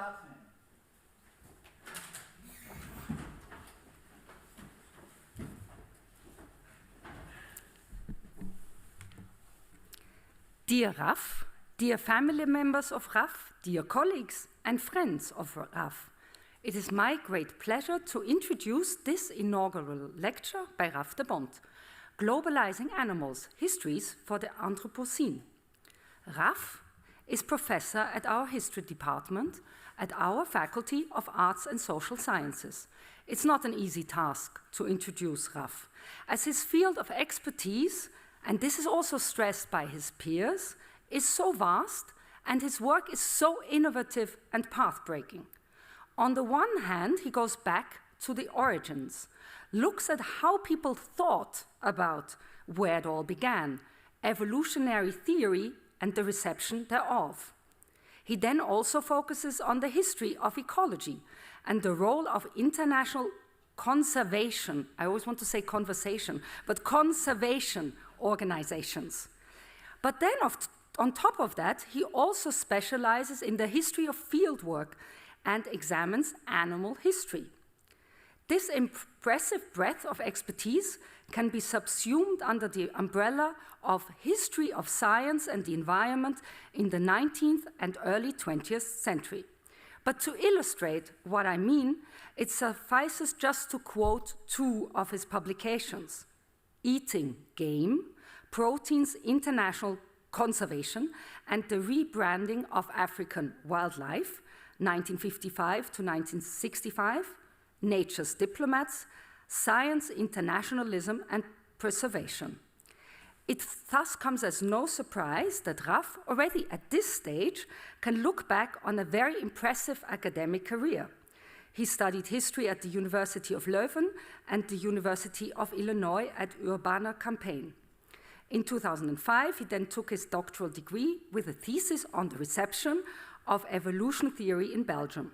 Staatsman. Dear Raf, dear family members of Raf, dear colleagues and friends of Raf, it is my great pleasure to introduce this inaugural lecture by Rafter Bont, Globalizing Animals, Histories for the Anthropocene. Raf is professor at our history department at our Faculty of Arts and Social Sciences. It's not an easy task to introduce Raf, as his field of expertise, and this is also stressed by his peers, is so vast and his work is so innovative and path-breaking. On the one hand, he goes back to the origins, looks at how people thought about where it all began, evolutionary theory and the reception thereof. He then also focuses on the history of ecology and the role of international conservation, I always want to say conversation, but conservation organizations. But then on top of that, he also specializes in the history of fieldwork and examines animal history. This impressive breadth of expertise can be subsumed under the umbrella of history of science and the environment in the 19th and early 20th century. But to illustrate what I mean, it suffices just to quote two of his publications: Eating Game, Proteins International Conservation and the Rebranding of African Wildlife, 1955 to 1965, Nature's Diplomats, Science, Internationalism and Preservation. It thus comes as no surprise that Raf, already at this stage, can look back on a very impressive academic career. He studied history at the University of Leuven and the University of Illinois at Urbana-Champaign. In 2005, he then took his doctoral degree with a thesis on the reception of evolution theory in Belgium.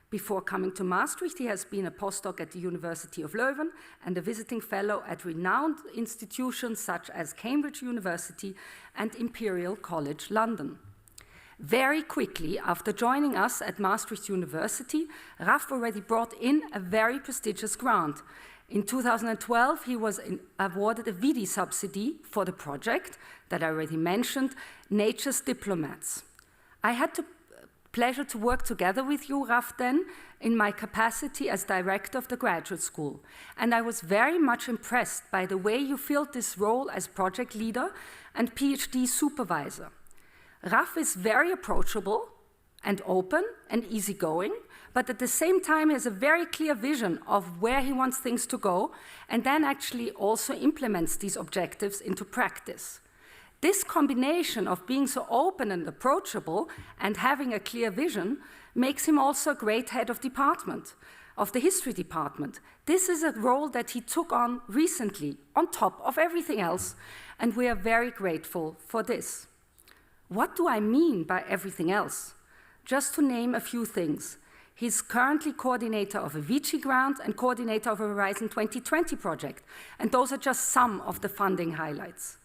Before coming to Maastricht, he has been a postdoc at the University of Leuven and a visiting fellow at renowned institutions such as Cambridge University and Imperial College London. Very quickly after joining us at Maastricht University, Raf already brought in a very prestigious grant. In 2012, he was awarded a VD subsidy for the project that I already mentioned, Nature's Diplomats. I had the pleasure to work together with you, Raf, then, in my capacity as director of the graduate school. And I was very much impressed by the way you filled this role as project leader and PhD supervisor. Raf is very approachable and open and easygoing, but at the same time he has a very clear vision of where he wants things to go and then actually also implements these objectives into practice. This combination of being so open and approachable and having a clear vision makes him also a great head of department, of the history department. This is a role that he took on recently, on top of everything else, and we are very grateful for this. What do I mean by everything else? Just to name a few things. He's currently coordinator of a Vici grant and coordinator of a Horizon 2020 project, and those are just some of the funding highlights.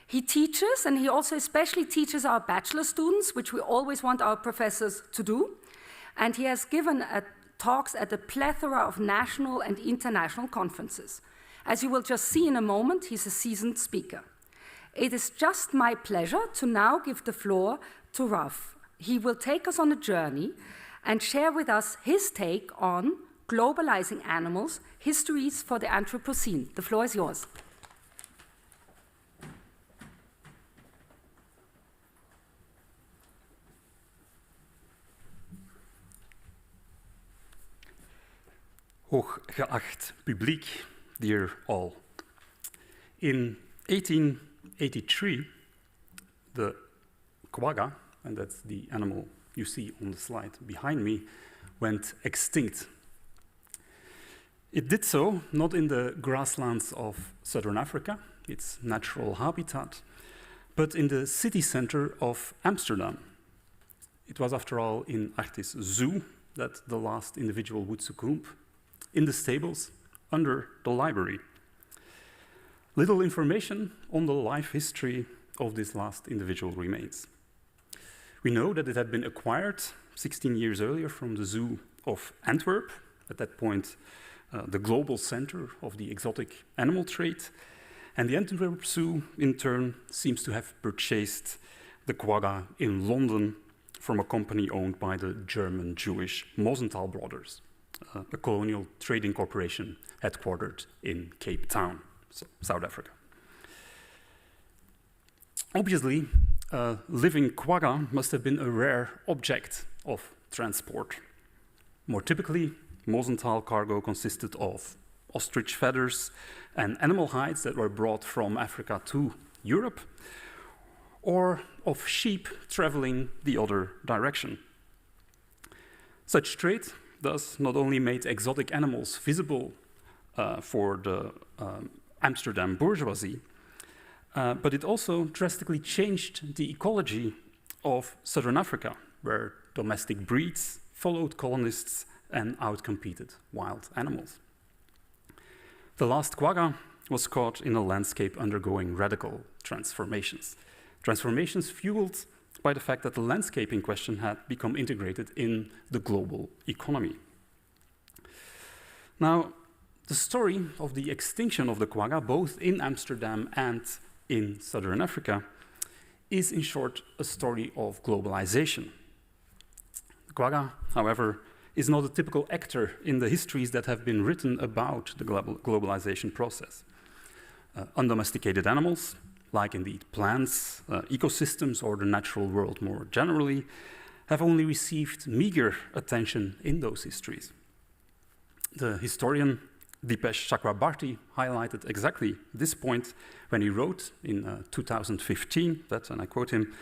He teaches, and he also especially teaches our bachelor students, which we always want our professors to do, and he has given talks at a plethora of national and international conferences. As you will just see in a moment, he's a seasoned speaker. It is just my pleasure to now give the floor to Raf. He will take us on a journey and share with us his take on globalizing animals, histories for the Anthropocene. The floor is yours. Hooggeacht publiek, dear all. In 1883, the quagga, and that's the animal you see on the slide behind me, went extinct. It did so not in the grasslands of southern Africa, its natural habitat, but in the city center of Amsterdam. It was, after all, in Artis Zoo that the last individual would succumb, in the stables, under the library. Little information on the life history of this last individual remains. We know that it had been acquired 16 years earlier from the zoo of Antwerp, at that point the global center of the exotic animal trade. And the Antwerp Zoo, in turn, seems to have purchased the quagga in London from a company owned by the German Jewish Mosenthal brothers, a colonial trading corporation headquartered in Cape Town, so South Africa. Obviously, a living quagga must have been a rare object of transport. More typically, Mosenthal cargo consisted of ostrich feathers and animal hides that were brought from Africa to Europe, or of sheep traveling the other direction. Such trade thus not only made exotic animals visible for the Amsterdam bourgeoisie, but it also drastically changed the ecology of southern Africa, where domestic breeds followed colonists and outcompeted wild animals. The last quagga was caught in a landscape undergoing radical transformations. Transformations fueled by the fact that the landscape in question had become integrated in the global economy. Now, the story of the extinction of the quagga, both in Amsterdam and in southern Africa, is in short a story of globalization. The quagga, however, is not a typical actor in the histories that have been written about the globalization process. Undomesticated animals, like indeed plants, ecosystems, or the natural world more generally, have only received meagre attention in those histories. The historian Dipesh Chakrabarty highlighted exactly this point when he wrote in 2015 that, and I quote him,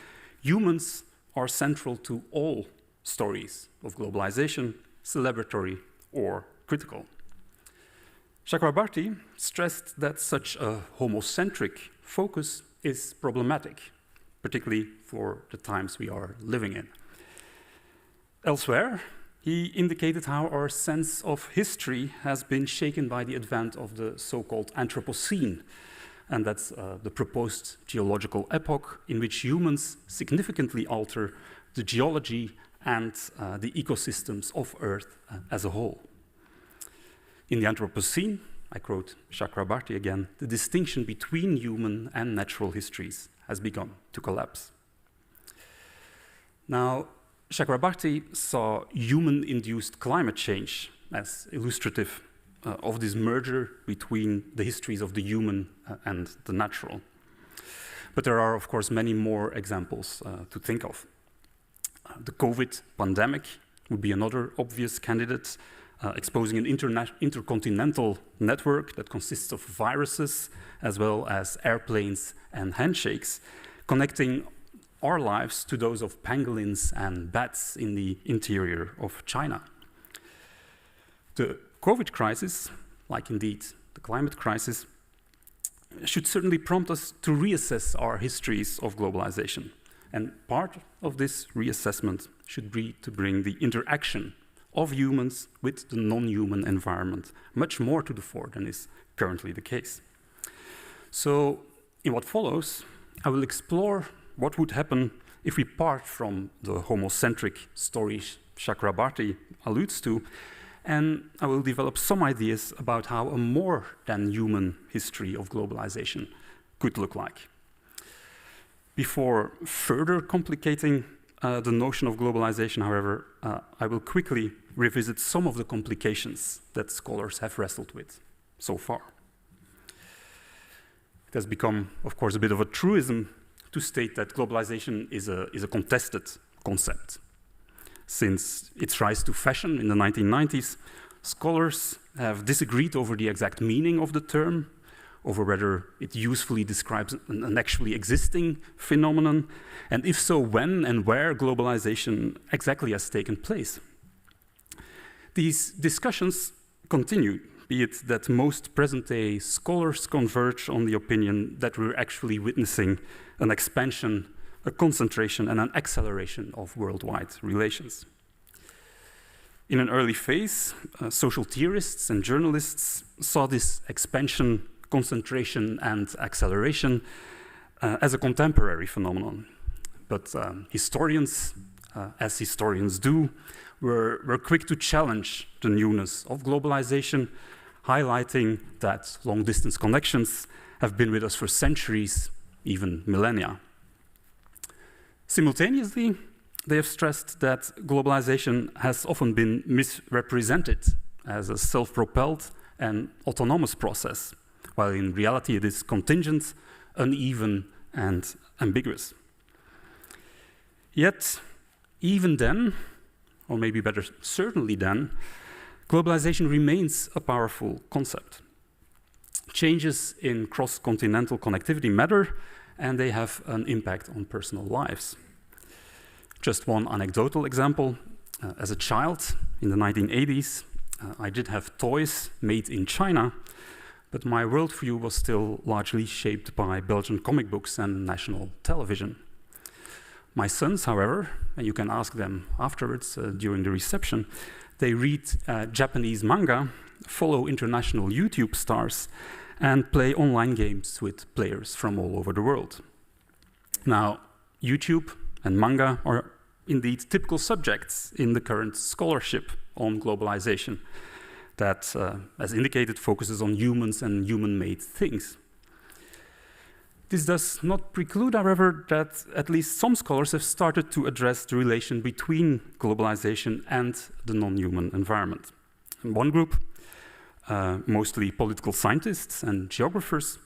"Humans are central to all stories of globalization, celebratory or critical." Chakrabarty stressed that such a homocentric focus is problematic, particularly for the times we are living in. Elsewhere, he indicated how our sense of history has been shaken by the advent of the so-called Anthropocene, and that's the proposed geological epoch in which humans significantly alter the geology and the ecosystems of Earth as a whole. In the Anthropocene, I quote Chakrabarty again, the distinction between human and natural histories has begun to collapse. Now, Chakrabarty saw human-induced climate change as illustrative of this merger between the histories of the human and the natural. But there are, of course, many more examples to think of. The COVID pandemic would be another obvious candidate, exposing an intercontinental network that consists of viruses as well as airplanes and handshakes, connecting our lives to those of pangolins and bats in the interior of China. The COVID crisis, like indeed the climate crisis, should certainly prompt us to reassess our histories of globalization. And part of this reassessment should be to bring the interaction of humans with the non-human environment much more to the fore than is currently the case. So, in what follows, I will explore what would happen if we part from the homocentric story Chakrabarty alludes to, and I will develop some ideas about how a more than human history of globalization could look like. Before further complicating the notion of globalization, however, I will quickly revisit some of the complications that scholars have wrestled with so far. It has become, of course, a bit of a truism to state that globalization is a contested concept. Since its rise to fashion in the 1990s, scholars have disagreed over the exact meaning of the term, over whether it usefully describes an actually existing phenomenon, and if so, when and where globalization exactly has taken place. These discussions continue, be it that most present-day scholars converge on the opinion that we're actually witnessing an expansion, a concentration, and an acceleration of worldwide relations. In an early phase, social theorists and journalists saw this expansion, concentration, and acceleration as a contemporary phenomenon. but historians, as historians do, were quick to challenge the newness of globalization, highlighting that long-distance connections have been with us for centuries, even millennia. Simultaneously, they have stressed that globalization has often been misrepresented as a self-propelled and autonomous process, while in reality it is contingent, uneven, and ambiguous. Yet, even then, or maybe better, certainly then, globalization remains a powerful concept. Changes in cross-continental connectivity matter, and they have an impact on personal lives. Just one anecdotal example. As a child in the 1980s, I did have toys made in China, but my worldview was still largely shaped by Belgian comic books and national television. My sons, however, and you can ask them afterwards during the reception, they read Japanese manga, follow international YouTube stars, and play online games with players from all over the world. Now, YouTube and manga are indeed typical subjects in the current scholarship on globalization that, as indicated, focuses on humans and human-made things. This does not preclude, however, that at least some scholars have started to address the relation between globalization and the non-human environment. And one group, mostly political scientists and geographers,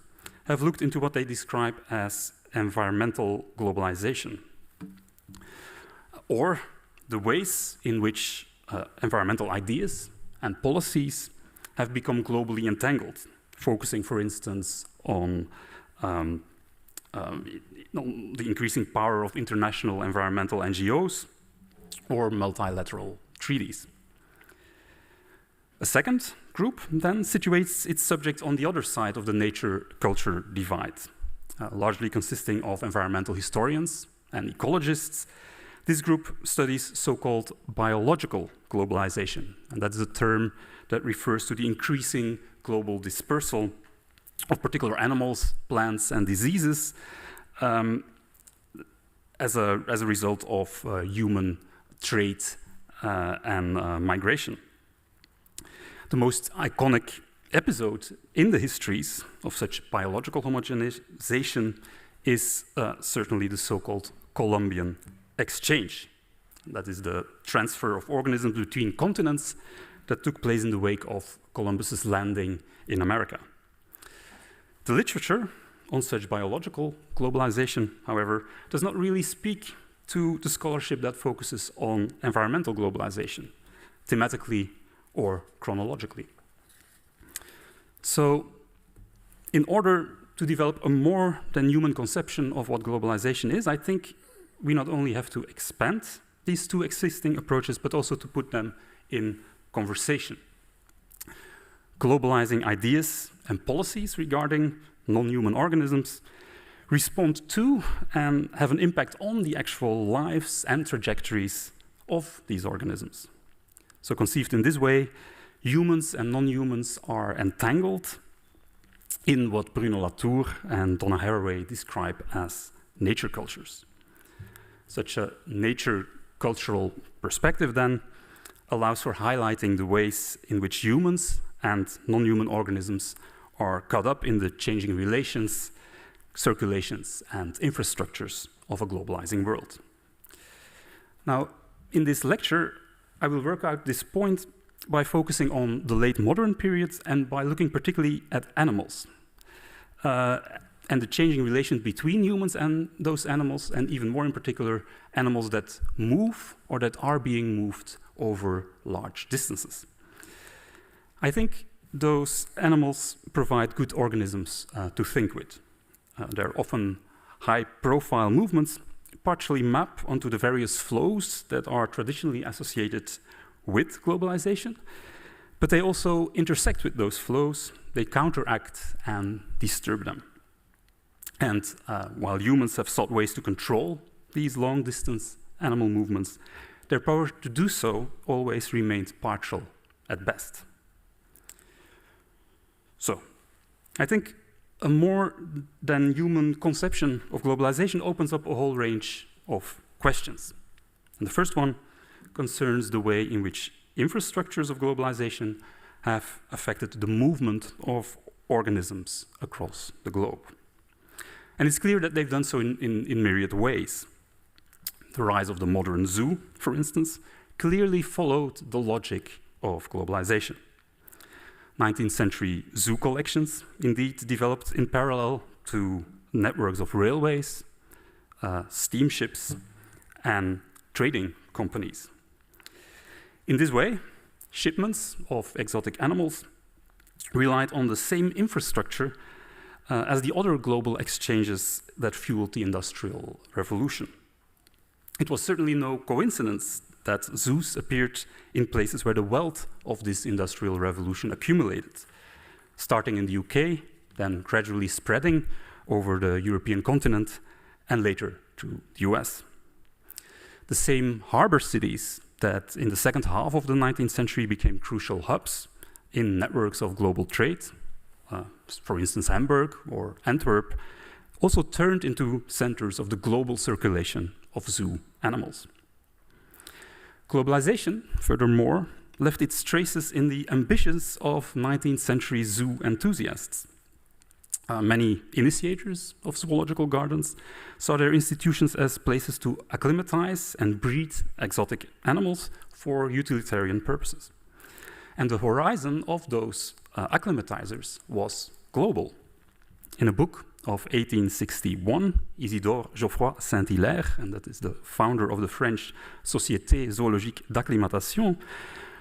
have looked into what they describe as environmental globalization, or the ways in which environmental ideas and policies have become globally entangled, focusing, for instance, on the increasing power of international environmental NGOs or multilateral treaties. A second group then situates its subject on the other side of the nature-culture divide, largely consisting of environmental historians and ecologists. This group studies so-called biological globalization, and that's a term that refers to the increasing global dispersal of particular animals, plants, and diseases as a result of human trade and migration. The most iconic episode in the histories of such biological homogenization is certainly the so-called Columbian exchange. That is the transfer of organisms between continents that took place in the wake of Columbus's landing in America. The literature on such biological globalization, however, does not really speak to the scholarship that focuses on environmental globalization, thematically or chronologically. So, in order to develop a more than human conception of what globalization is, I think we not only have to expand these two existing approaches, but also to put them in conversation. Globalizing ideas and policies regarding non-human organisms respond to and have an impact on the actual lives and trajectories of these organisms. So conceived in this way, humans and non-humans are entangled in what Bruno Latour and Donna Haraway describe as nature cultures. Such a nature cultural perspective then allows for highlighting the ways in which humans and non-human organisms are caught up in the changing relations, circulations, and infrastructures of a globalizing world. Now, in this lecture, I will work out this point by focusing on the late modern period and by looking particularly at animals and the changing relations between humans and those animals, and even more in particular, animals that move or that are being moved over large distances. I think those animals provide good organisms to think with. They're often high-profile movements, partially map onto the various flows that are traditionally associated with globalization, but they also intersect with those flows, they counteract and disturb them. And while humans have sought ways to control these long-distance animal movements, their power to do so always remains partial at best. So, I think a more than human conception of globalization opens up a whole range of questions. And the first one concerns the way in which infrastructures of globalization have affected the movement of organisms across the globe. And it's clear that they've done so in myriad ways. The rise of the modern zoo, for instance, clearly followed the logic of globalization. 19th century zoo collections indeed developed in parallel to networks of railways, steamships, and trading companies. In this way, shipments of exotic animals relied on the same infrastructure as the other global exchanges that fueled the Industrial Revolution. It was certainly no coincidence that zoos appeared in places where the wealth of this Industrial Revolution accumulated, starting in the UK, then gradually spreading over the European continent, and later to the US. The same harbor cities that in the second half of the 19th century became crucial hubs in networks of global trade, for instance Hamburg or Antwerp, also turned into centers of the global circulation of zoo animals. Globalization, furthermore, left its traces in the ambitions of 19th century zoo enthusiasts. Many initiators of zoological gardens saw their institutions as places to acclimatize and breed exotic animals for utilitarian purposes. And the horizon of those acclimatizers was global. In a book of 1861, Isidore Geoffroy Saint-Hilaire, and that is the founder of the French Société Zoologique d'Acclimatation,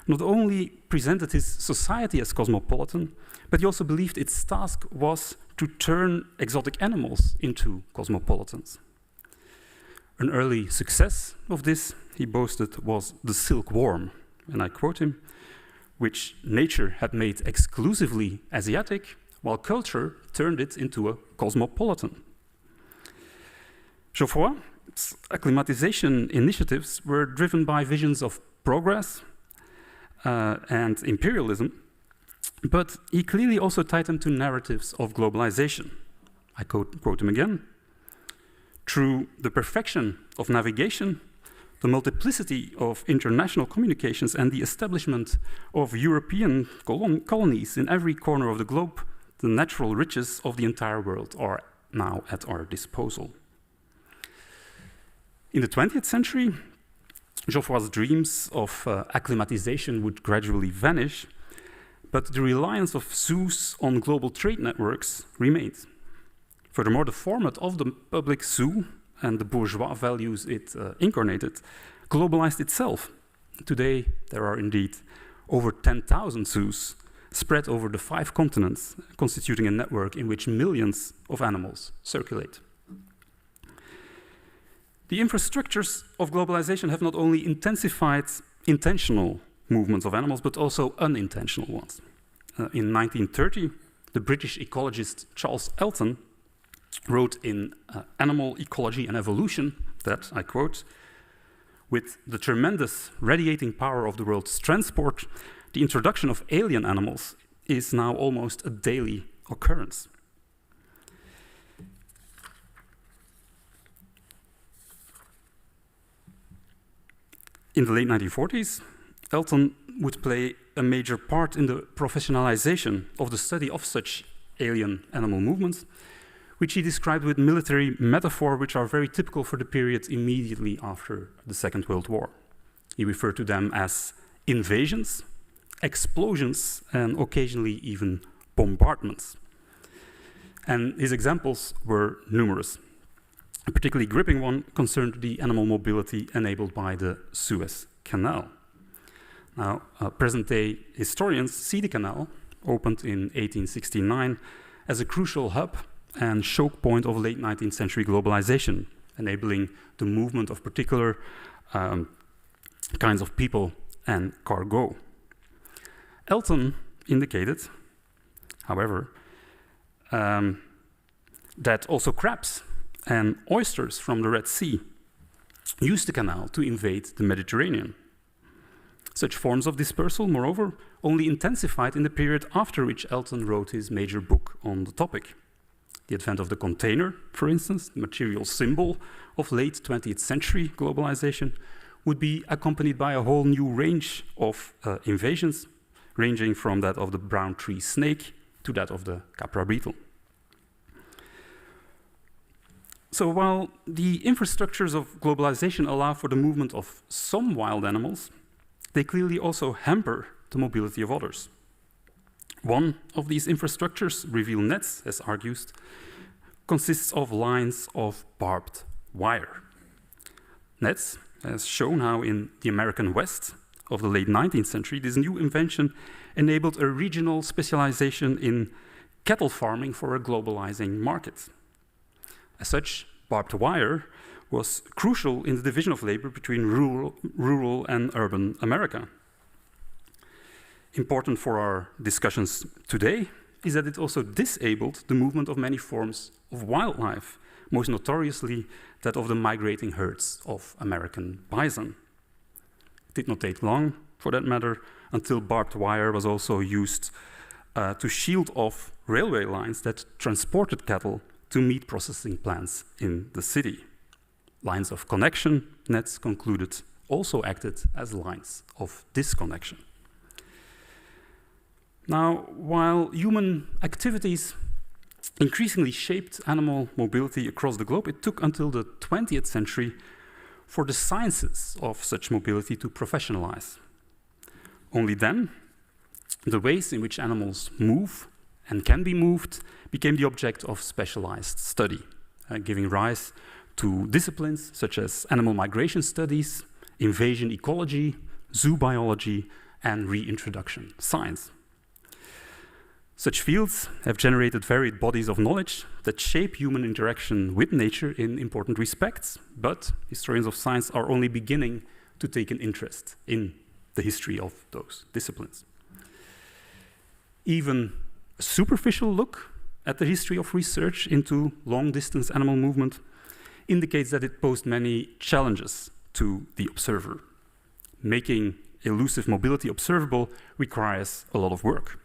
not only presented his society as cosmopolitan, but he also believed its task was to turn exotic animals into cosmopolitans. An early success of this, he boasted, was the silkworm, and I quote him, which nature had made exclusively Asiatic, while culture turned it into a cosmopolitan. Geoffroy's acclimatization initiatives were driven by visions of progress and imperialism, but he clearly also tied them to narratives of globalization. I quote him again. Through the perfection of navigation, the multiplicity of international communications, and the establishment of European colonies in every corner of the globe, the natural riches of the entire world are now at our disposal. In the 20th century, Geoffroy's dreams of acclimatization would gradually vanish, but the reliance of zoos on global trade networks remained. Furthermore, the format of the public zoo and the bourgeois values it incarnated globalized itself. Today, there are indeed over 10,000 zoos spread over the 5 continents, constituting a network in which millions of animals circulate. The infrastructures of globalization have not only intensified intentional movements of animals, but also unintentional ones. In 1930, the British ecologist Charles Elton wrote in Animal Ecology and Evolution that, I quote, "With the tremendous radiating power of the world's transport, the introduction of alien animals is now almost a daily occurrence." In the late 1940s, Elton would play a major part in the professionalization of the study of such alien animal movements, which he described with military metaphor, which are very typical for the period immediately after the Second World War. He referred to them as invasions, explosions, and occasionally even bombardments. And his examples were numerous. A particularly gripping one concerned the animal mobility enabled by the Suez Canal. Now, present-day historians see the canal, opened in 1869, as a crucial hub and choke point of late 19th century globalization, enabling the movement of particular kinds of people and cargo. Elton indicated, however, that also crabs and oysters from the Red Sea used the canal to invade the Mediterranean. Such forms of dispersal, moreover, only intensified in the period after which Elton wrote his major book on the topic. The advent of the container, for instance, the material symbol of late 20th century globalization, would be accompanied by a whole new range of invasions, ranging from that of the brown tree snake to that of the capra beetle. So while the infrastructures of globalization allow for the movement of some wild animals, they clearly also hamper the mobility of others. One of these infrastructures, reveal nets, as argued, consists of lines of barbed wire. Nets, as shown how in the American West of the late 19th century, this new invention enabled a regional specialization in cattle farming for a globalizing market. As such, barbed wire was crucial in the division of labor between rural and urban America. Important for our discussions today is that it also disabled the movement of many forms of wildlife, most notoriously that of the migrating herds of American bison. It did not take long, for that matter, until barbed wire was also used to shield off railway lines that transported cattle to meat processing plants in the city. Lines of connection, nets concluded, also acted as lines of disconnection. Now, while human activities increasingly shaped animal mobility across the globe, it took until the 20th century for the sciences of such mobility to professionalize. Only then, the ways in which animals move and can be moved became the object of specialized study, giving rise to disciplines such as animal migration studies, invasion ecology, zoo biology, and reintroduction science. Such fields have generated varied bodies of knowledge that shape human interaction with nature in important respects, but historians of science are only beginning to take an interest in the history of those disciplines. Even a superficial look at the history of research into long-distance animal movement indicates that it posed many challenges to the observer. Making elusive mobility observable requires a lot of work.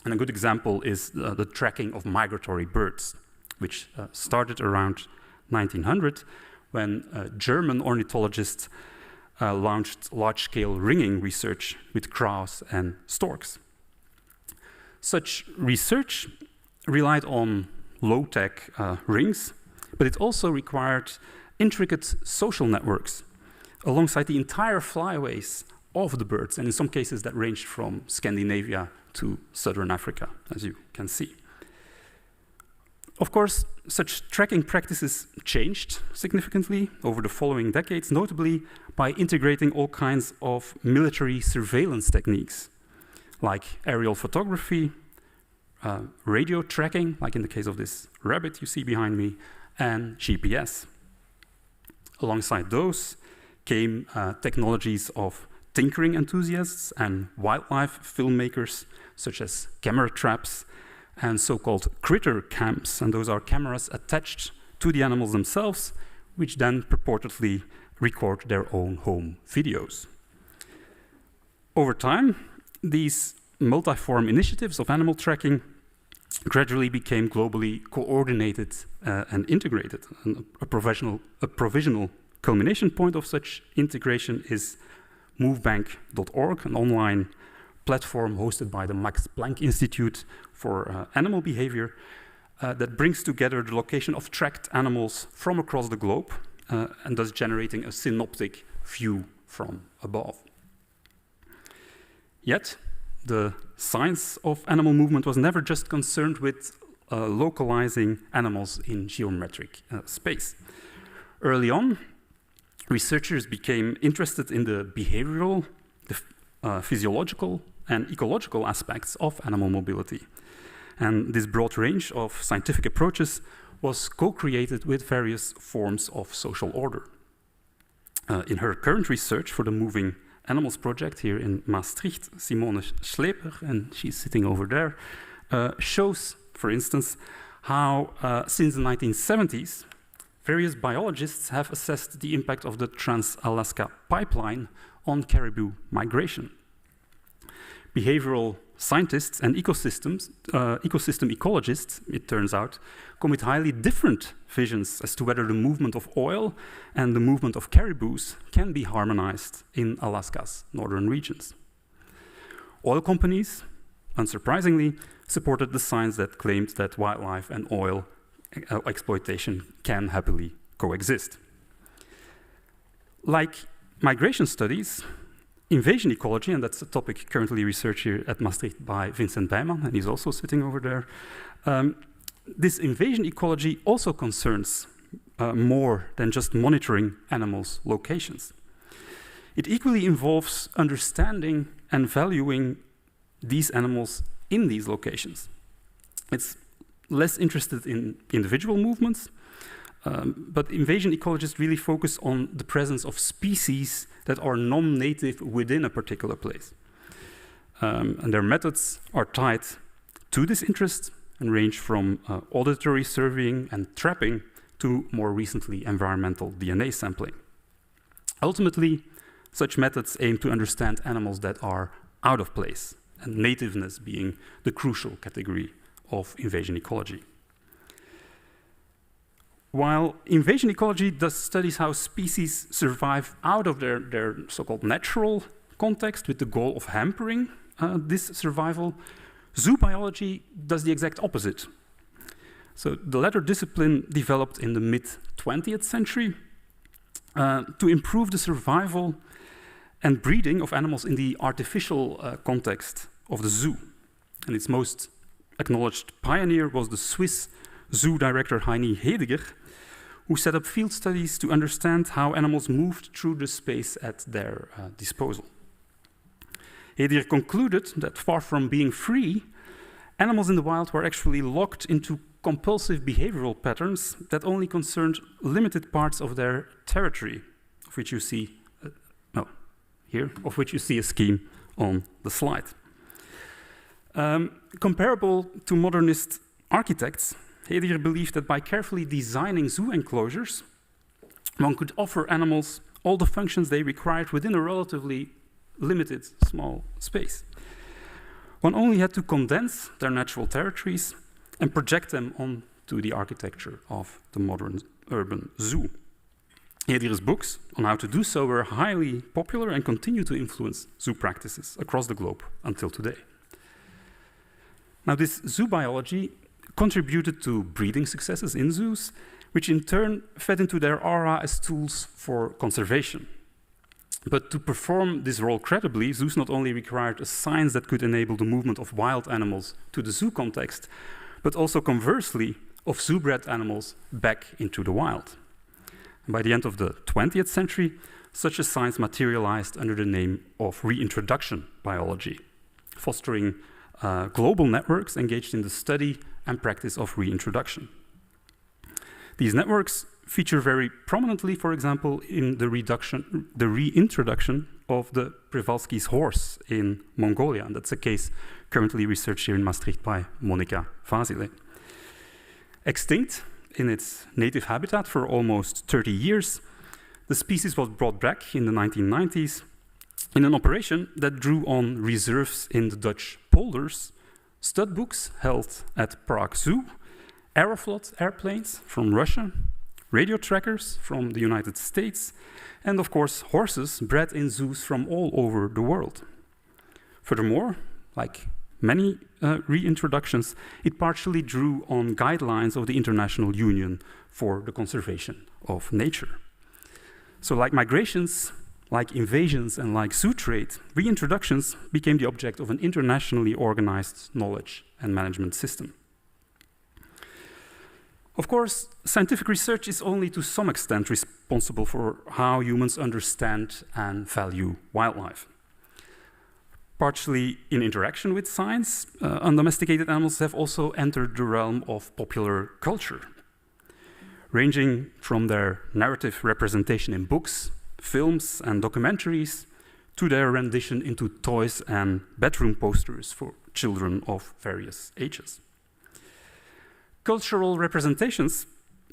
And a good example is the tracking of migratory birds, which started around 1900 when German ornithologists launched large-scale ringing research with crows and storks. Such research relied on low-tech rings, but it also required intricate social networks alongside the entire flyways of the birds, and in some cases that ranged from Scandinavia to southern Africa, as you can see. Of course, such tracking practices changed significantly over the following decades, notably by integrating all kinds of military surveillance techniques, like aerial photography, radio tracking, like in the case of this rabbit you see behind me, and GPS. Alongside those came technologies of tinkering enthusiasts and wildlife filmmakers, such as camera traps and so-called critter cams, and those are cameras attached to the animals themselves, which then purportedly record their own home videos. Over time, these multi-form initiatives of animal tracking gradually became globally coordinated and integrated. And a provisional culmination point of such integration is movebank.org, an online platform hosted by the Max Planck Institute for Animal Behavior that brings together the location of tracked animals from across the globe and thus generating a synoptic view from above. Yet, the science of animal movement was never just concerned with localizing animals in geometric space. Early on, researchers became interested in the behavioral, the physiological, and ecological aspects of animal mobility. And this broad range of scientific approaches was co-created with various forms of social order. In her current research for the Moving Animals project here in Maastricht, Simone Schleper, and she's sitting over there, shows, for instance, how since the 1970s, various biologists have assessed the impact of the Trans-Alaska pipeline on caribou migration. Behavioral scientists and ecosystem ecologists, it turns out, come with highly different visions as to whether the movement of oil and the movement of caribous can be harmonized in Alaska's northern regions. Oil companies, unsurprisingly, supported the science that claimed that wildlife and oil exploitation can happily coexist. Like migration studies, invasion ecology, and that's a topic currently researched here at Maastricht by Vincent Bijman, and he's also sitting over there. This invasion ecology also concerns more than just monitoring animals' locations. It equally involves understanding and valuing these animals in these locations. It's less interested in individual movements, but invasion ecologists really focus on the presence of species that are non-native within a particular place. And their methods are tied to this interest and range from auditory surveying and trapping to more recently environmental DNA sampling. Ultimately, such methods aim to understand animals that are out of place, and nativeness being the crucial category of invasion ecology. While invasion ecology does studies how species survive out of their so-called natural context with the goal of hampering this survival, zoo biology does the exact opposite. So the latter discipline developed in the mid-20th century to improve the survival and breeding of animals in the artificial context of the zoo. And its most acknowledged pioneer was the Swiss zoo director Heini Hedeger, who set up field studies to understand how animals moved through the space at their disposal. Hedeger concluded that far from being free, animals in the wild were actually locked into compulsive behavioral patterns that only concerned limited parts of their territory, of which you see of which you see a scheme on the slide. Comparable to modernist architects, Hedeger believed that by carefully designing zoo enclosures, one could offer animals all the functions they required within a relatively limited small space. One only had to condense their natural territories and project them onto the architecture of the modern urban zoo. Hedeger's books on how to do so were highly popular and continue to influence zoo practices across the globe until today. Now, this zoo biology contributed to breeding successes in zoos, which in turn fed into their aura as tools for conservation. But to perform this role credibly, zoos not only required a science that could enable the movement of wild animals to the zoo context, but also conversely, of zoo-bred animals back into the wild. And by the end of the 20th century, such a science materialized under the name of reintroduction biology, fostering global networks engaged in the study and practice of reintroduction. These networks feature very prominently, for example, in the reintroduction of the Przewalski's horse in Mongolia, and that's a case currently researched here in Maastricht by Monica Vasile. Extinct in its native habitat for almost 30 years, the species was brought back in the 1990s in an operation that drew on reserves in the Dutch polders, stud books held at Prague Zoo, Aeroflot airplanes from Russia, radio trackers from the United States, and of course horses bred in zoos from all over the world. Furthermore, like many reintroductions, it partially drew on guidelines of the International Union for the Conservation of Nature. So like migrations, like invasions, and like zoo trade, reintroductions became the object of an internationally organized knowledge and management system. Of course, scientific research is only to some extent responsible for how humans understand and value wildlife. Partially in interaction with science, undomesticated animals have also entered the realm of popular culture, ranging from their narrative representation in books, films, and documentaries, to their rendition into toys and bedroom posters for children of various ages. Cultural representations,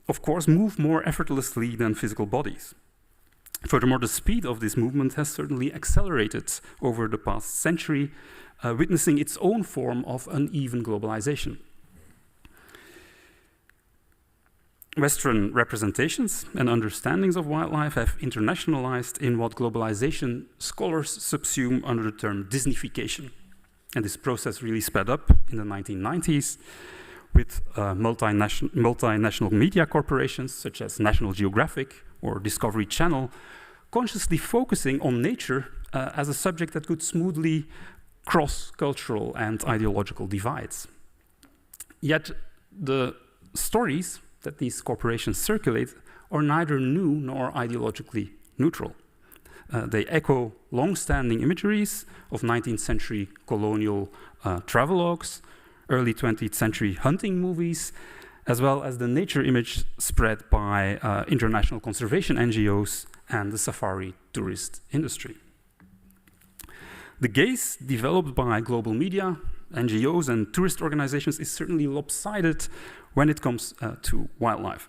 of course, move more effortlessly than physical bodies. Furthermore, the speed of this movement has certainly accelerated over the past century, witnessing its own form of uneven globalization. Western representations and understandings of wildlife have internationalized in what globalization scholars subsume under the term Disneyfication. And this process really sped up in the 1990s with multinational media corporations such as National Geographic or Discovery Channel consciously focusing on nature as a subject that could smoothly cross cultural and ideological divides. Yet the stories that these corporations circulate are neither new nor ideologically neutral. They echo long-standing imageries of 19th century colonial travelogues, early 20th century hunting movies, as well as the nature image spread by international conservation NGOs and the safari tourist industry. The gaze developed by global media, NGOs, and tourist organizations is certainly lopsided when it comes to wildlife.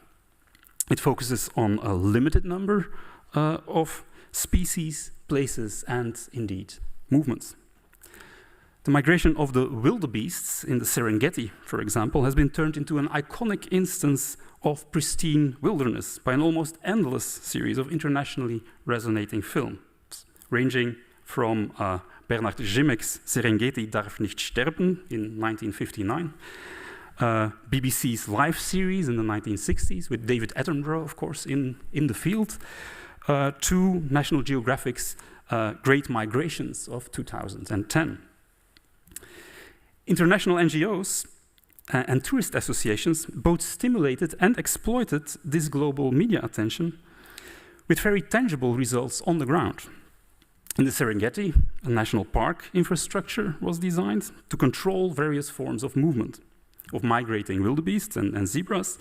It focuses on a limited number of species, places, and indeed movements. The migration of the wildebeests in the Serengeti, for example, has been turned into an iconic instance of pristine wilderness by an almost endless series of internationally resonating films, ranging from Bernard Gimek's Serengeti darf nicht sterben in 1959, BBC's Life series in the 1960s with David Attenborough, of course, in the field, to National Geographic's Great Migrations of 2010. International NGOs and tourist associations both stimulated and exploited this global media attention with very tangible results on the ground. In the Serengeti, a national park infrastructure was designed to control various forms of movement, of migrating wildebeests and zebras,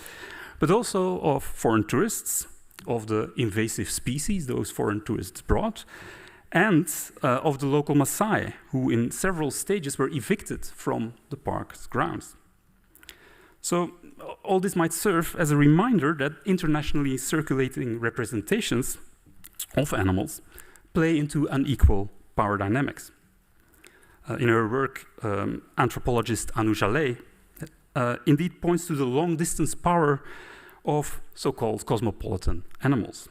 but also of foreign tourists, of the invasive species those foreign tourists brought, and of the local Maasai, who in several stages were evicted from the park's grounds. So all this might serve as a reminder that internationally circulating representations of animals play into unequal power dynamics. In her work, anthropologist Anu Jallet indeed points to the long-distance power of so-called cosmopolitan animals.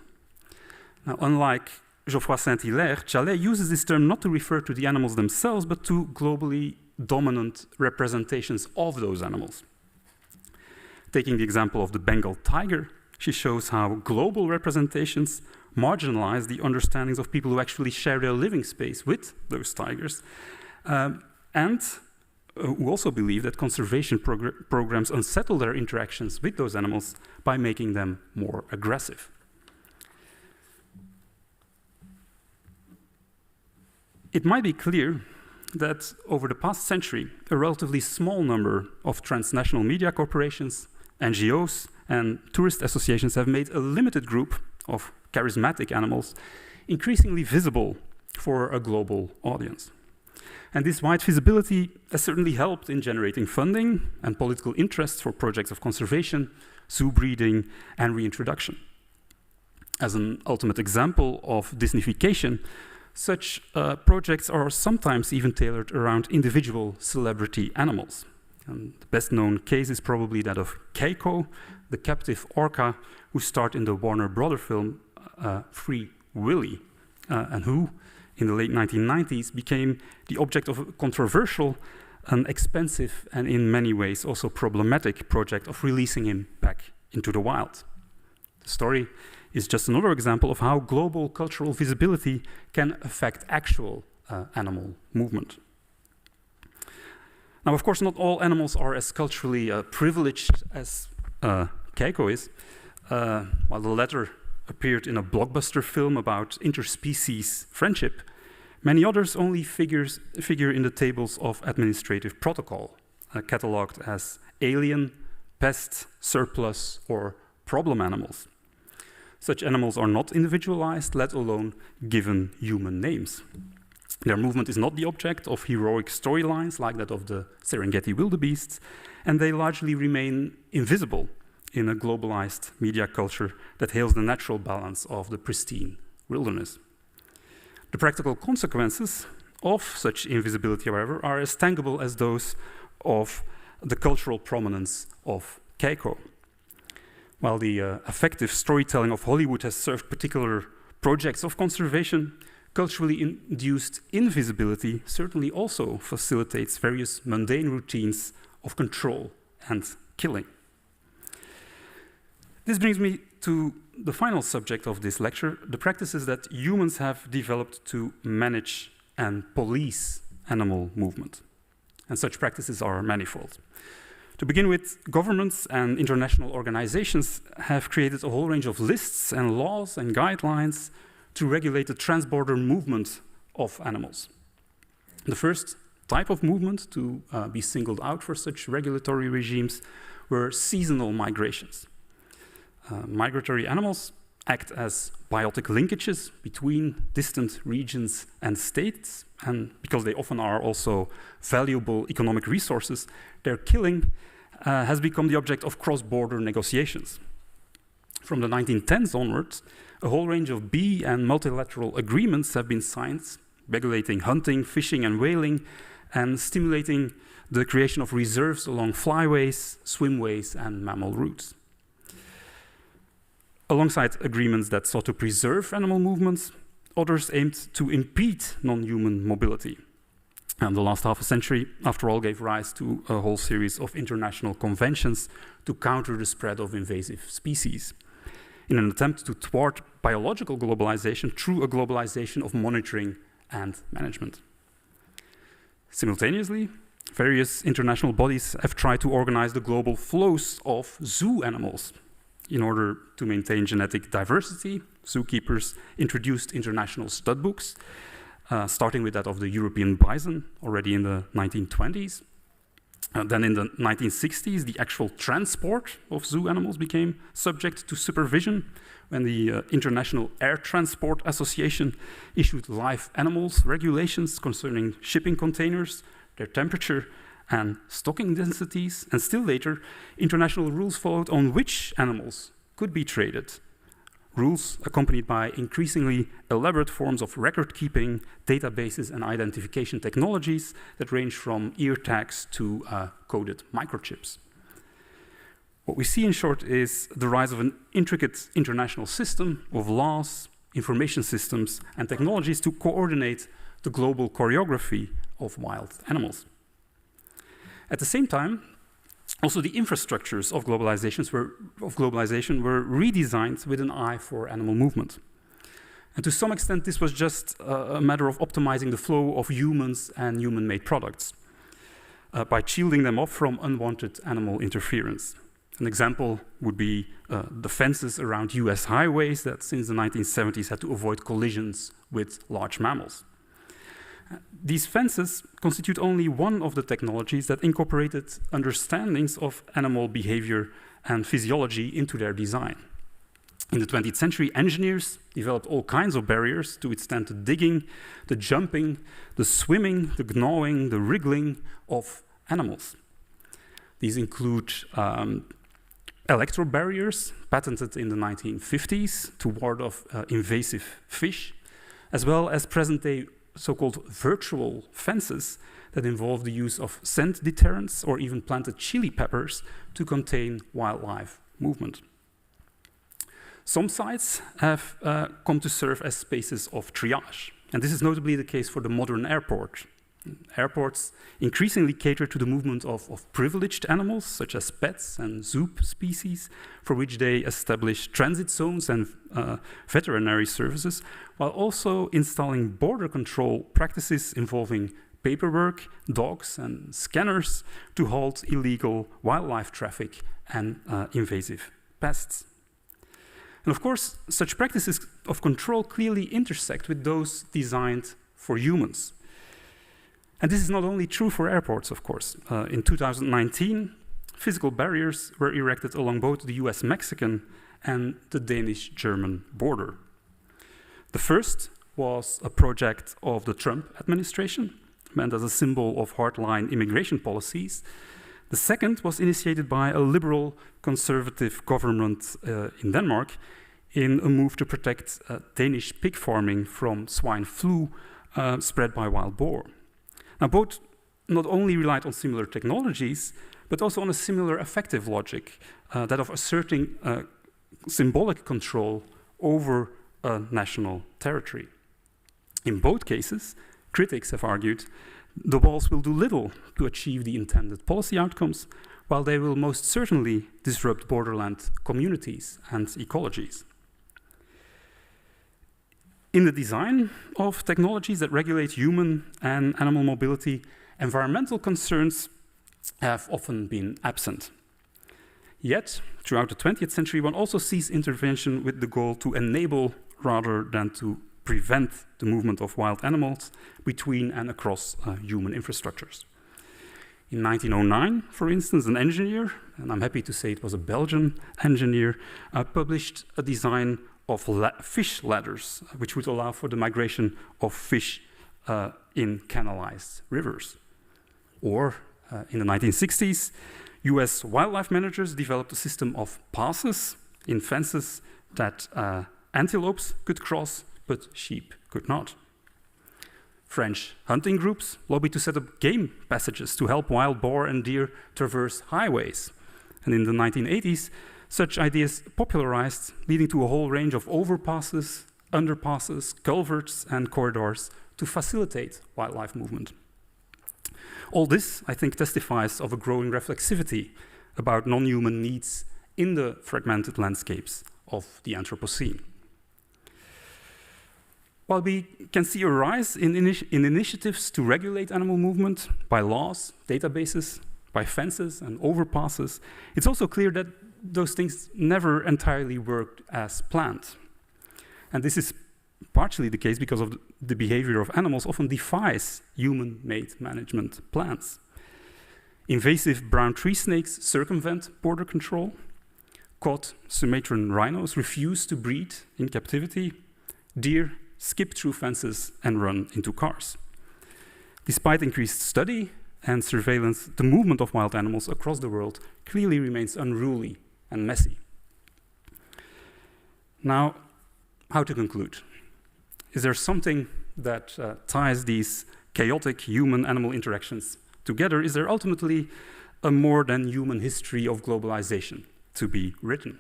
Now, unlike Geoffroy Saint-Hilaire, Jallet uses this term not to refer to the animals themselves, but to globally dominant representations of those animals. Taking the example of the Bengal tiger, she shows how global representations marginalize the understandings of people who actually share their living space with those tigers, and who also believe that conservation programs unsettle their interactions with those animals by making them more aggressive. It might be clear that over the past century, a relatively small number of transnational media corporations, NGOs, and tourist associations have made a limited group of charismatic animals increasingly visible for a global audience. And this wide visibility has certainly helped in generating funding and political interest for projects of conservation, zoo breeding, and reintroduction. As an ultimate example of Disneyfication, such projects are sometimes even tailored around individual celebrity animals. And the best known case is probably that of Keiko, the captive orca who starred in the Warner Brothers film Free Willy, and who, in the late 1990s, became the object of a controversial and expensive and in many ways also problematic project of releasing him back into the wild. The story is just another example of how global cultural visibility can affect actual animal movement. Now, of course, not all animals are as culturally privileged as Keiko is. While the latter appeared in a blockbuster film about interspecies friendship, many others only figure in the tables of administrative protocol, catalogued as alien, pest, surplus, or problem animals. Such animals are not individualized, let alone given human names. Their movement is not the object of heroic storylines like that of the Serengeti wildebeests, and they largely remain invisible in a globalized media culture that hails the natural balance of the pristine wilderness. The practical consequences of such invisibility, however, are as tangible as those of the cultural prominence of Keiko. While the effective storytelling of Hollywood has served particular projects of conservation, culturally induced invisibility certainly also facilitates various mundane routines of control and killing. This brings me to the final subject of this lecture, the practices that humans have developed to manage and police animal movement. And such practices are manifold. To begin with, governments and international organizations have created a whole range of lists and laws and guidelines to regulate the transborder movement of animals. The first type of movement to be singled out for such regulatory regimes were seasonal migrations. Migratory animals act as biotic linkages between distant regions and states, and because they often are also valuable economic resources, their killing has become the object of cross-border negotiations. From the 1910s onwards, a whole range of bee and multilateral agreements have been signed, regulating hunting, fishing, and whaling, and stimulating the creation of reserves along flyways, swimways, and mammal routes. Alongside agreements that sought to preserve animal movements, others aimed to impede non-human mobility. And the last half a century, after all, gave rise to a whole series of international conventions to counter the spread of invasive species, in an attempt to thwart biological globalization through a globalization of monitoring and management. Simultaneously, various international bodies have tried to organize the global flows of zoo animals. In order to maintain genetic diversity, zookeepers introduced international stud books, starting with that of the European bison already in the 1920s. Then in the 1960s, the actual transport of zoo animals became subject to supervision when the International Air Transport Association issued live animals regulations concerning shipping containers, their temperature, and stocking densities. And still later, international rules followed on which animals could be traded. Rules accompanied by increasingly elaborate forms of record-keeping, databases, and identification technologies that range from ear tags to coded microchips. What we see, in short, is the rise of an intricate international system of laws, information systems, and technologies to coordinate the global choreography of wild animals. At the same time, also the infrastructures of globalization were redesigned with an eye for animal movement. And to some extent, this was just a matter of optimizing the flow of humans and human-made products by shielding them off from unwanted animal interference. An example would be the fences around US highways that since the 1970s had to avoid collisions with large mammals. These fences constitute only one of the technologies that incorporated understandings of animal behavior and physiology into their design. In the 20th century, engineers developed all kinds of barriers to withstand the digging, the jumping, the swimming, the gnawing, the wriggling of animals. These include electro barriers patented in the 1950s to ward off invasive fish, as well as present-day so-called virtual fences that involve the use of scent deterrents or even planted chili peppers to contain wildlife movement. Some sites have come to serve as spaces of triage, and this is notably the case for the modern airport. Airports increasingly cater to the movement of privileged animals, such as pets and zoop species, for which they establish transit zones and veterinary services, while also installing border control practices involving paperwork, dogs, and scanners to halt illegal wildlife traffic and invasive pests. And of course, such practices of control clearly intersect with those designed for humans. And this is not only true for airports, of course. In 2019, physical barriers were erected along both the US-Mexican and the Danish-German border. The first was a project of the Trump administration, meant as a symbol of hardline immigration policies. The second was initiated by a liberal conservative government in Denmark in a move to protect Danish pig farming from swine flu spread by wild boar. Now, both not only relied on similar technologies, but also on a similar effective logic, that of asserting symbolic control over a national territory. In both cases, critics have argued the walls will do little to achieve the intended policy outcomes, while they will most certainly disrupt borderland communities and ecologies. In the design of technologies that regulate human and animal mobility, environmental concerns have often been absent. Yet, throughout the 20th century, one also sees intervention with the goal to enable rather than to prevent the movement of wild animals between and across human infrastructures. In 1909, for instance, an engineer, and I'm happy to say it was a Belgian engineer, published a design of fish ladders, which would allow for the migration of fish in canalized rivers. Or in the 1960s, US wildlife managers developed a system of passes in fences that antelopes could cross, but sheep could not. French hunting groups lobbied to set up game passages to help wild boar and deer traverse highways. And in the 1980s, such ideas popularized, leading to a whole range of overpasses, underpasses, culverts, and corridors to facilitate wildlife movement. All this, I think, testifies of a growing reflexivity about non-human needs in the fragmented landscapes of the Anthropocene. While we can see a rise in initiatives to regulate animal movement by laws, databases, by fences and overpasses, it's also clear that those things never entirely worked as planned. And this is partially the case because of the behavior of animals often defies human-made management plans. Invasive brown tree snakes circumvent border control. Caught Sumatran rhinos refuse to breed in captivity. Deer skip through fences and run into cars. Despite increased study and surveillance, the movement of wild animals across the world clearly remains unruly and messy. Now, how to conclude? Is there something that ties these chaotic human-animal interactions together? Is there ultimately a more than human history of globalization to be written?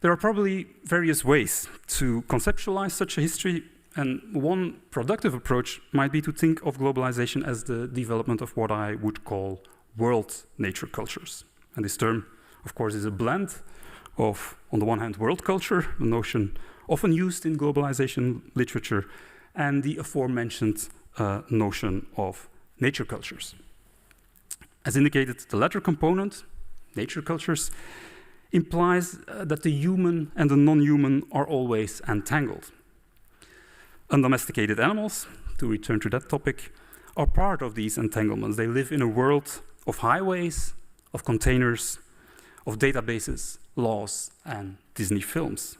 There are probably various ways to conceptualize such a history, and one productive approach might be to think of globalization as the development of what I would call world nature cultures. And this term, of course, is a blend of, on the one hand, world culture, a notion often used in globalization literature, and the aforementioned notion of nature cultures. As indicated, the latter component, nature cultures, implies that the human and the non-human are always entangled. Undomesticated animals, to return to that topic, are part of these entanglements. They live in a world of highways, of containers, of databases, laws, and Disney films.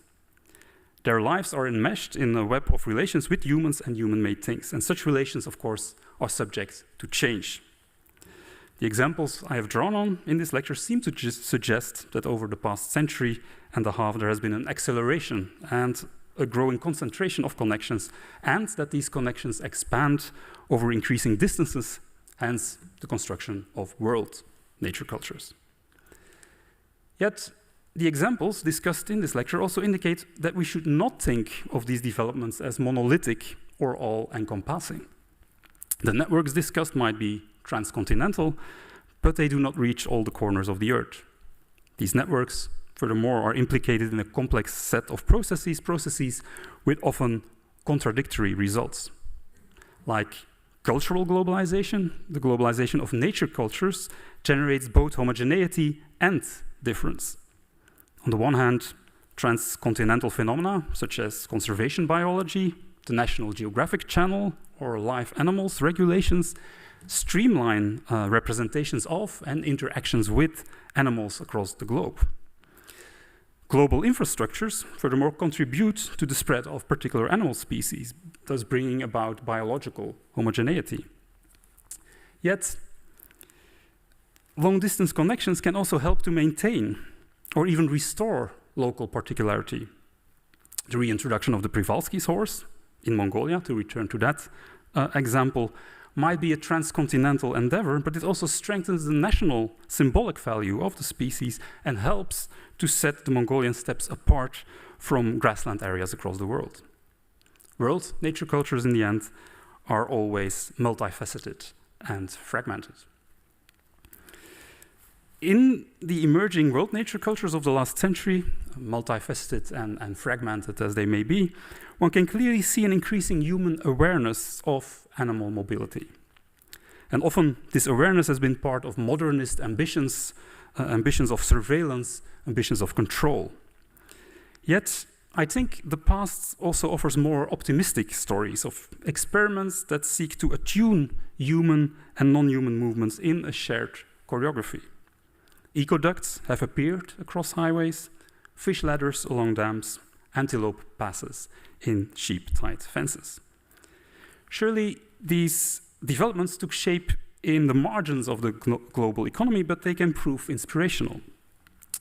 Their lives are enmeshed in a web of relations with humans and human-made things, and such relations, of course, are subject to change. The examples I have drawn on in this lecture seem to just suggest that over the past century and a half there has been an acceleration and a growing concentration of connections, and that these connections expand over increasing distances, hence the construction of world nature cultures. Yet, the examples discussed in this lecture also indicate that we should not think of these developments as monolithic or all-encompassing. The networks discussed might be transcontinental, but they do not reach all the corners of the Earth. These networks, furthermore, are implicated in a complex set of processes with often contradictory results. Like cultural globalization, the globalization of nature cultures generates both homogeneity and difference. On the one hand, transcontinental phenomena, such as conservation biology, the National Geographic Channel, or live animals regulations, streamline representations of and interactions with animals across the globe. Global infrastructures, furthermore, contribute to the spread of particular animal species, thus bringing about biological homogeneity. Yet, long-distance connections can also help to maintain or even restore local particularity. The reintroduction of the Przewalski's horse in Mongolia, to return to that example, might be a transcontinental endeavor, but it also strengthens the national symbolic value of the species and helps to set the Mongolian steppes apart from grassland areas across the world. World nature cultures, in the end, are always multifaceted and fragmented. In the emerging world nature cultures of the last century, multifaceted and fragmented as they may be, one can clearly see an increasing human awareness of animal mobility. And often this awareness has been part of modernist ambitions, ambitions of surveillance, ambitions of control. Yet, I think the past also offers more optimistic stories of experiments that seek to attune human and non-human movements in a shared choreography. Ecoducts have appeared across highways, fish ladders along dams, antelope passes in sheep-tied fences. Surely these developments took shape in the margins of the global economy, but they can prove inspirational.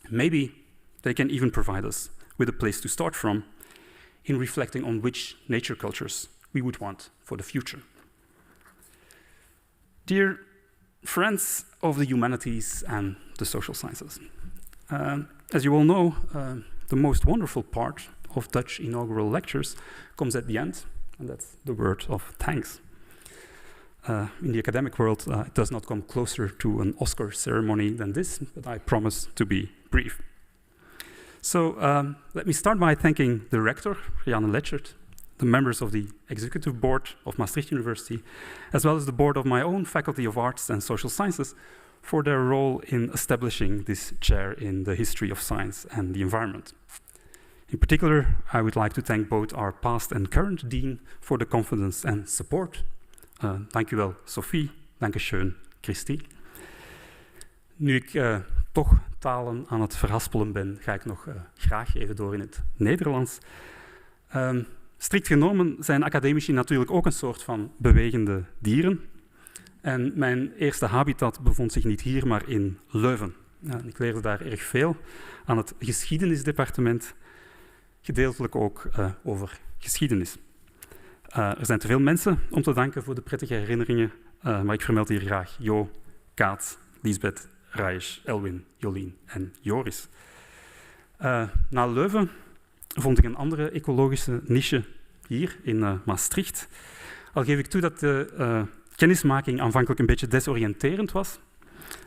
Maybe they can even provide us with a place to start from in reflecting on which nature cultures we would want for the future. Dear friends of the humanities and the social sciences, as you all know, the most wonderful part of Dutch inaugural lectures comes at the end, and that's the word of thanks. In the academic world, it does not come closer to an Oscar ceremony than this, but I promise to be brief. So let me start by thanking the rector, Rianne Letchert, the members of the executive board of Maastricht University, as well as the board of my own Faculty of Arts and Social Sciences for their role in establishing this chair in the history of science and the environment. In particular, I would like to thank both our past and current dean for the confidence and support. Dank u wel, Sophie. Dank u schön, Christy. Nu ik toch talen aan het verhaspelen ben, ga ik nog graag even door in het Nederlands. Strikt genomen zijn academici natuurlijk ook een soort van bewegende dieren. En mijn eerste habitat bevond zich niet hier, maar in Leuven. Ik leerde daar erg veel aan het geschiedenisdepartement, gedeeltelijk ook over geschiedenis. Er zijn te veel mensen om te danken voor de prettige herinneringen, maar ik vermeld hier graag Jo, Kaat, Liesbeth, Rajesh, Elwin, Jolien en Joris. Na Leuven vond ik een andere ecologische niche hier in Maastricht. Al geef ik toe dat de kennismaking aanvankelijk een beetje desoriënterend was.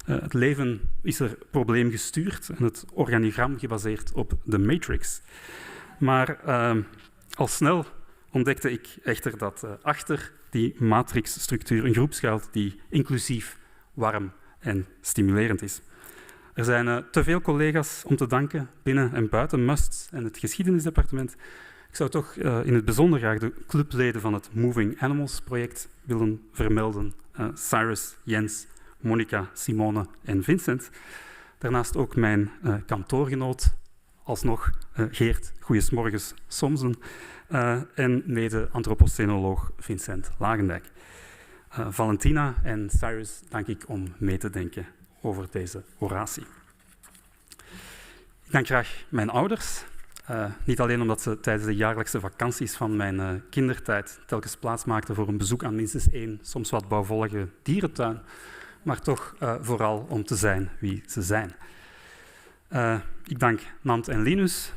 Het leven is er probleemgestuurd en het organigram gebaseerd op de matrix. Maar al snel ontdekte ik echter dat achter die matrixstructuur een groep schuilt die inclusief, warm en stimulerend is. Er zijn te veel collega's om te danken binnen en buiten MUST en het geschiedenisdepartement. Ik zou toch in het bijzonder graag de clubleden van het Moving Animals project willen vermelden. Cyrus, Jens, Monica, Simone en Vincent. Daarnaast ook mijn kantoorgenoot, alsnog Geert, goeiesmorgens, Somsen. En mede-anthropocenoloog Vincent Lagendijk. Valentina en Cyrus dank ik om mee te denken over deze oratie. Ik dank graag mijn ouders. Niet alleen omdat ze tijdens de jaarlijkse vakanties van mijn kindertijd telkens plaatsmaakten voor een bezoek aan minstens één, soms wat bouwvallige dierentuin, maar toch vooral om te zijn wie ze zijn. Ik dank Nant en Linus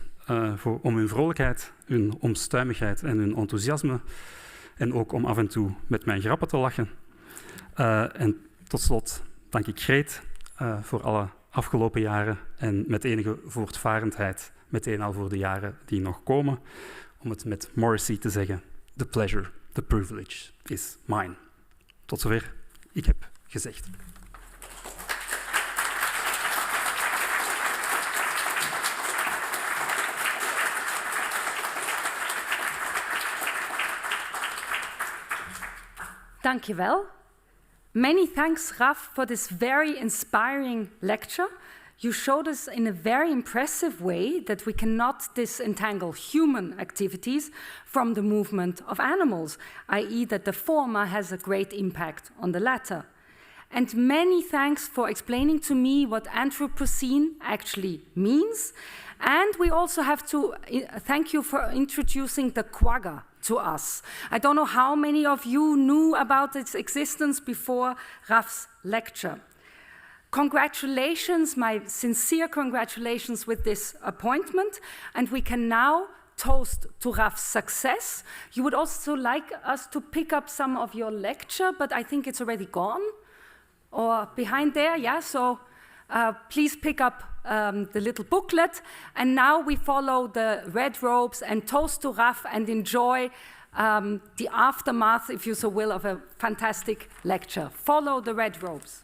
om hun vrolijkheid, hun omstuimigheid en hun enthousiasme en ook om af en toe met mijn grappen te lachen. En tot slot dank ik Greet voor alle afgelopen jaren en met enige voortvarendheid meteen al voor de jaren die nog komen. Om het met Morrissey te zeggen, the pleasure, the privilege is mine. Tot zover, ik heb gezegd. Dank je wel. Many thanks, Raf, for this very inspiring lecture. You showed us in a very impressive way that we cannot disentangle human activities from the movement of animals, i.e. that the former has a great impact on the latter. And many thanks for explaining to me what Anthropocene actually means And we also have to thank you for introducing the quagga to us. I don't know how many of you knew about its existence before Raf's lecture. Congratulations, my sincere congratulations with this appointment, and we can now toast to Raf's success. You would also like us to pick up some of your lecture, but I think it's already gone, or behind there, yeah, so please pick up the little booklet, and now we follow the red robes and toast to Raf and enjoy the aftermath, if you so will, of a fantastic lecture. Follow the red robes.